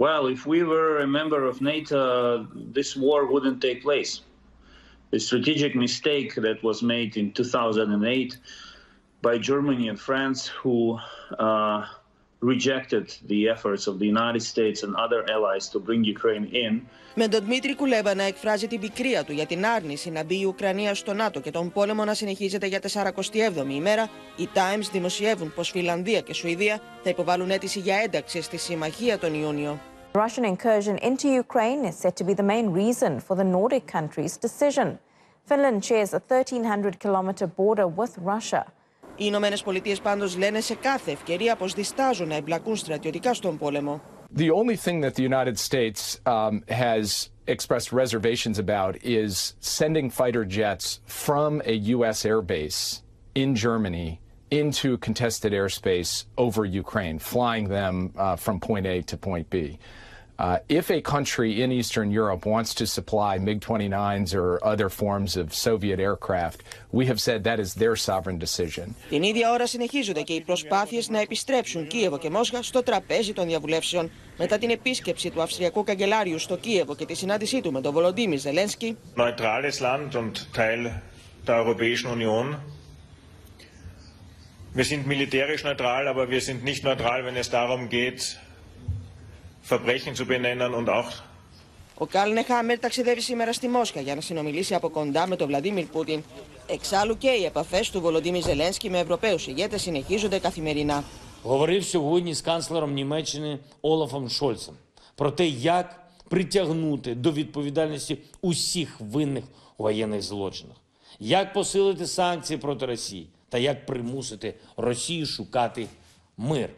Well, if we were a member of NATO, this war wouldn't take place. The strategic mistake that was made in 2008 by Germany and France, who rejected the efforts of the United States and other allies to bring Ukraine in. Με τον Dmitry Kuleba να εκφράζει την πικρία του για την άρνηση να μπει η Ουκρανία στο ΝΑΤΟ και τον πόλεμο να συνεχίζεται για 47η ημέρα, οι Times δημοσιεύουν πως Φινλανδία και Σουηδία θα υποβάλουν αίτηση για ένταξη στη συμμαχία τον Ιούνιο. The Russian incursion into Ukraine is said to be the main reason for the Nordic country's decision. Finland shares a 1,300-kilometer border with Russia. Οι Ηνωμένες Πολιτείες πάντως λένε σε κάθε ευκαιρία πως διστάζουν να εμπλακούν στρατιωτικά στον πόλεμο. The only thing that the United States has expressed reservations about is sending fighter jets from a U.S. airbase in Germany into contested airspace over Ukraine, flying them from point A to point B. If a country in Eastern Europe wants to supply MiG-29s or other forms of Soviet aircraft, we have said that is their sovereign decision. Την ίδια ώρα συνεχίζονται και οι προσπάθειες να επιστρέψουν Κίεβο και Μόσχα στο τραπέζι των διαβουλεύσεων μετά την επίσκεψη του Αυστριακού καγκελάριου στο Κίεβο και τη συνάντησή του με τον Volodymyr Zelensky. Neutrales Land und Teil der Europäischen Union. Wir sind militärisch neutral, aber wir sind nicht neutral, wenn es darum geht, Verbrechen zu benennen und auch. Ο Κάλνε Χάμερ ταξιδεύει σήμερα στη Μόσχα για να συνομιλήσει από κοντά με τον Βλαντίμιρ Πούτιν. Εξάλλου και οι επαφές του Volodymyr Zelensky με Ευρωπαίους ηγέτες συνεχίζονται καθημερινά. Говорив сьогодні з канцлером Німеччини Олафом Шольцем про те, як притягнути до відповідальності усіх винних у воєнних злочинах, як посилити санкції проти Росії та як примусити Росію шукати мир.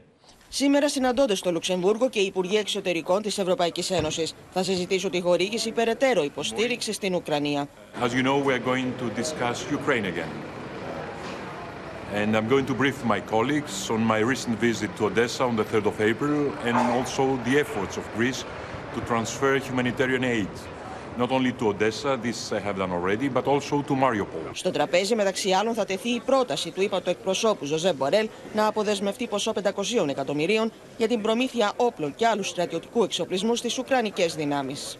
Σήμερα συναντώνται στο Λουξεμβούργο και οι Υπουργοί Εξωτερικών της Ευρωπαϊκής Ένωσης. Θα συζητήσουν τη χορήγηση περαιτέρω υποστήριξη στην Ουκρανία. As you know, we are going to discuss Ukraine again. And I'm going to brief my colleagues on my recent visit to Odessa on the 3rd of April and also the efforts of Greece to transfer humanitarian aid. Not only to Odessa, this I have done already, but also to Mariupol. Στο τραπέζι μεταξύ άλλων θα τεθεί η πρόταση του ύπατου εκπροσώπου Ζωζέπ Μπορέλ να αποδεσμευτεί ποσό 500 εκατομμυρίων για την προμήθεια όπλων και άλλου στρατιωτικού εξοπλισμού στις Ουκρανικές δυνάμεις.